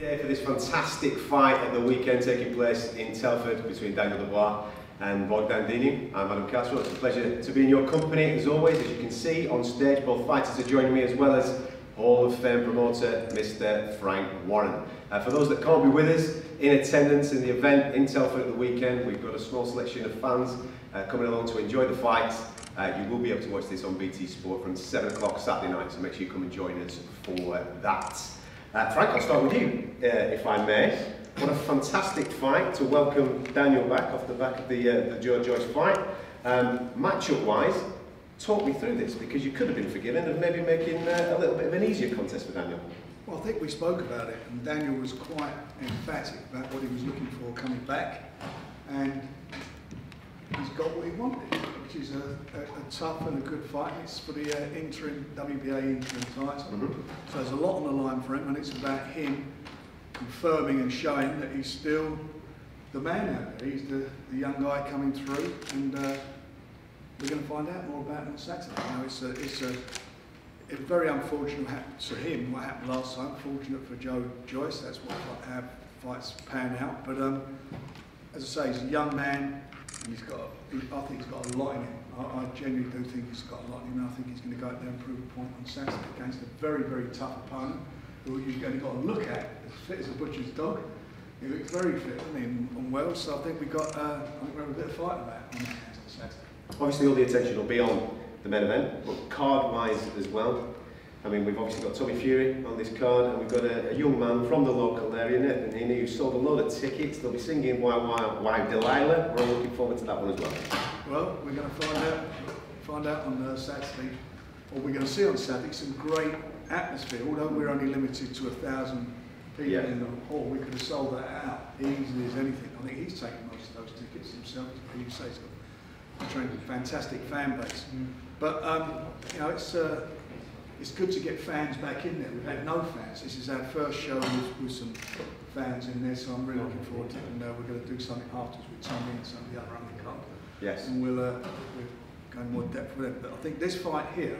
Okay, for this fantastic fight at the weekend taking place in Telford between Daniel Dubois and BOGDAN DINU. I'm Adam Castro. It's a pleasure to be in your company as always. As you can see on stage, both fighters are joining me, as well as Hall of Fame promoter Mr. Frank Warren. For those that can't be with us in attendance in the event in Telford at the weekend, we've got a small selection of fans coming along to enjoy the fights. You will be able to watch this on BT Sport from 7 o'clock Saturday night, so make sure you come and join us for that. Frank, I'll start with you, if I may. What a fantastic fight to welcome Daniel back off the back of the Joe Joyce fight. Matchup-wise, talk me through this, because you could have been forgiven of maybe making a little bit of an easier contest for Daniel. Well, I think we spoke about it, and Daniel was quite emphatic about what he was looking for coming back, and he's got what he wanted, which is a tough and a good fight. It's for the WBA interim title. So there's a lot on the line for him, and it's about him confirming and showing that he's still the man out there. He's the young guy coming through, and we're going to find out more about it on Saturday. You know, it's very unfortunate to him what happened last time. Fortunate for Joe Joyce, that's what how fights pan out. But as I say, he's a young man, and I think he's got a lot in him. I genuinely do think he's got a lot in him, and I think he's going to go out there and prove a point on Saturday against a very, very tough opponent who you've only got to look at as fit as a butcher's dog. He looks very fit, doesn't he, and well. So I think we have a bit of fight about on Saturday. Obviously, all the attention will be on the main event, but card-wise as well. I mean, we've obviously got Tommy Fury on this card, and we've got a young man from the local area, Nathan Heaney, who sold a load of tickets. They'll be singing Why Delilah. We're all looking forward to that one as well. Well, we're going to find out on Saturday, or we're going to see on Saturday, some great atmosphere. Although we're only limited to 1,000 people in the hall, we could have sold that out easily as anything. I think he's taken most of those tickets himself. You say he's got a fantastic fan base. But you know, it's good to get fans back in there. We've had no fans. This is our first show with some fans in there, so I'm really looking forward to it. And we're going to do something afterwards with Tommy and some of the other undercard. Yes. And we'll go in more depth with it. But I think this fight here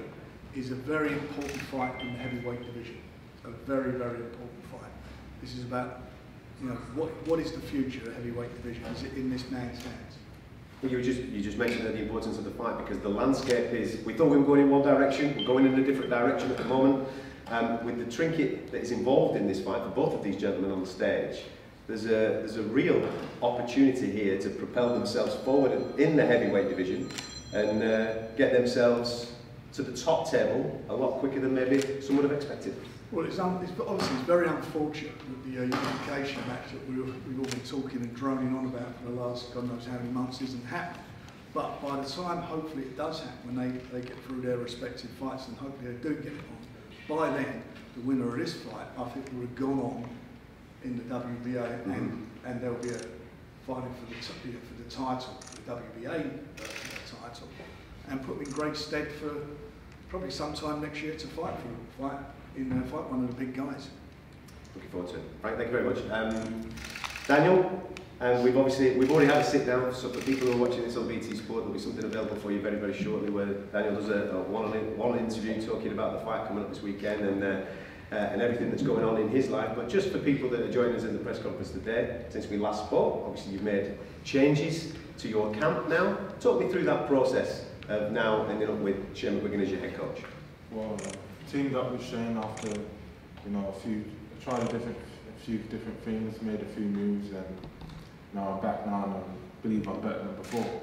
is a very important fight in the heavyweight division. A very, very important fight. This is about, you know, what is the future of the heavyweight division? Is it in this man's hands? Well, you just mentioned the importance of the fight, because the landscape is, we thought we were going in one direction, we're going in a different direction at the moment. With the trinket that is involved in this fight for both of these gentlemen on the stage, there's a real opportunity here to propel themselves forward in the heavyweight division and get themselves to the top table a lot quicker than maybe some would have expected. Well, obviously it's very unfortunate that the unification match that we've all been talking and droning on about for the last God knows how many months isn't happening. But by the time, hopefully, it does happen, when they get through their respective fights, and hopefully they do get it on, by then, the winner of this fight, I think, will have gone on in the WBA, and there'll be a fighting for the title, the WBA title, and put them in great stead for probably sometime next year to fight one of the big guys. Looking forward to it. Frank, thank you very much. Daniel, we've already had a sit down, so for people who are watching this on BT Sport, there'll be something available for you very, very shortly, where Daniel does a one interview talking about the fight coming up this weekend and everything that's going on in his life. But just for people that are joining us in the press conference today, since we last spoke, obviously you've made changes to your camp now. Talk me through that process of now ending up with Shane McGuigan as your head coach. Well, teamed up with Shane after, you know, tried a few different things, made a few moves, and now I'm back now, and I believe I'm better than before.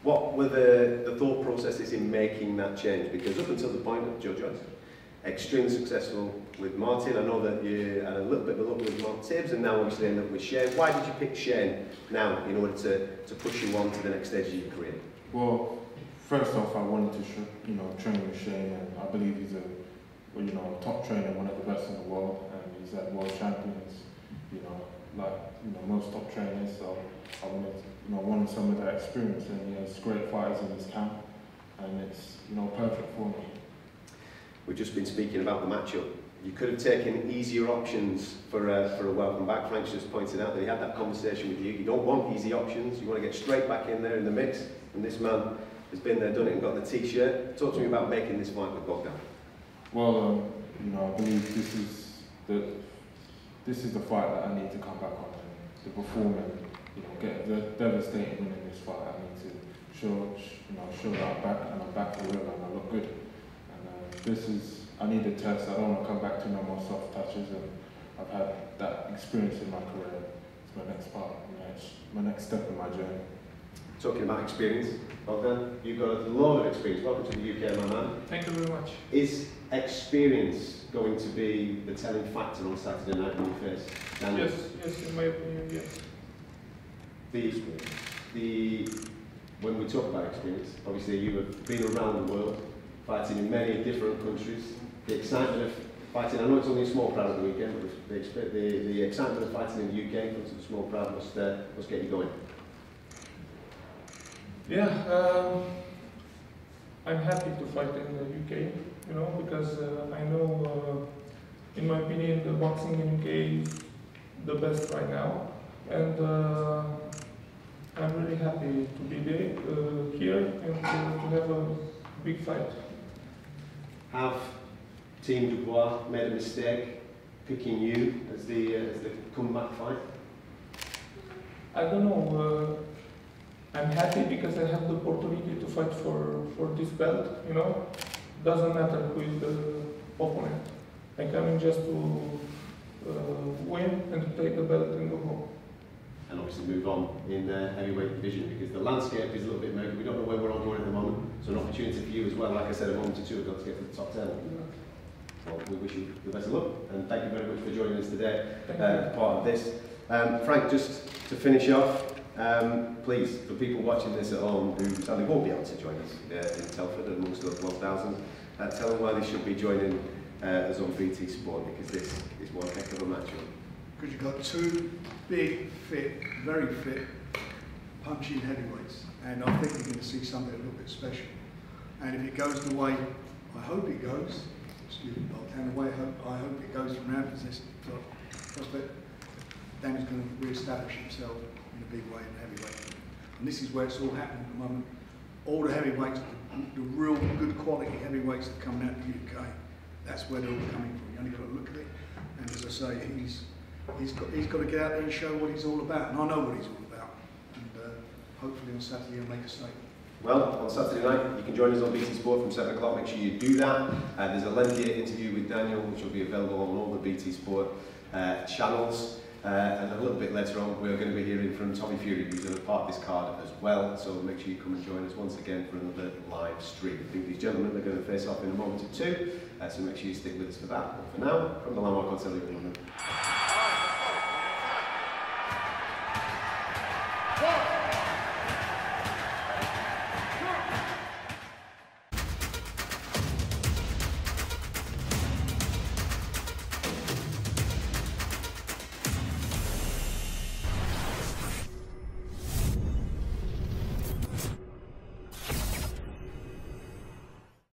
What were the thought processes in making that change? Because up until the point of Joe Joyce, extremely successful with Martin. I know that you had a little bit of luck with Mark Tibbs, and now obviously end up with Shane. Why did you pick Shane now in order to push you on to the next stage of your career? Well, first off, I wanted to train with Shane, and I believe he's a top trainer, one of the best in the world, and he's at world champions, most top trainers. So I wanted some of that experience, and he has great fighters in his camp, and it's perfect for me. We've just been speaking about the matchup. You could have taken easier options for a welcome back. Frank's just pointed out that he had that conversation with you. You don't want easy options. You want to get straight back in there in the mix. And this man has been there, done it, and got the T-shirt. Talk to me about making this fight with Bogdan. Well, I believe this is this is the fight that I need to come back on and to perform and get the devastating win in this fight. I need to show that I'm back and I'm back for real and I look good. And I need a test. I don't want to come back to no more soft touches, and I've had that experience in my career. It's my next part, my next step in my journey. Talking about experience, Bogdan, you've got a lot of experience. Welcome to the UK, my man. Thank you very much. Is experience going to be the telling factor on Saturday night when you face Daniel? Yes, in my opinion, yes. When we talk about experience, obviously you have been around the world, fighting in many different countries. The excitement of fighting, I know it's only a small crowd at the weekend, but the excitement of fighting in the UK in front of a small crowd must get you going. Yeah, I'm happy to fight in the UK, because I know, in my opinion, the boxing in UK is the best right now, and I'm really happy to be there, here, and to have a big fight. Have Team Dubois made a mistake picking you as the comeback fight? I don't know. I'm happy because I have the opportunity to fight for this belt, Doesn't matter who is the opponent. I come in just to win and to take the belt and go home. And obviously move on in the heavyweight division, because the landscape is a little bit murky. We don't know where we're all going at the moment. So an opportunity for you as well, like I said a moment or two ago, to get to the top 10. Well, we wish you the best of luck, and thank you very much for joining us today, part of this. Frank, just to finish off, please, for people watching this at home who sadly won't be able to join us in Telford amongst those 1,000, tell them why they should be joining us on BT Sport, because this is one heck of a matchup. Because you've got two big, fit, very fit, punching heavyweights, and I think you're going to see something a little bit special. And if it goes the way I hope it goes, excuse me, Bogdan, the way I hope it goes from our prospect, Danny's going to re-establish himself in a big way in heavyweight. And this is where it's all happening at the moment. All the heavyweights, the real good quality heavyweights that are coming out of the UK, that's where they're all coming from. You only got to look at it. And as I say, he's got to get out there and show what he's all about. And I know what he's all about. And hopefully on Saturday he'll make a statement. Well, on Saturday night, you can join us on BT Sport from 7 o'clock. Make sure you do that. There's a lengthy interview with Daniel, which will be available on all the BT Sport channels. And a little bit later on, we're going to be hearing from Tommy Fury, who's going to part this card as well. So make sure you come and join us once again for another live stream. I think these gentlemen are going to face off in a moment or two. So make sure you stick with us for that. But for now, from the Landmark Hotel in London.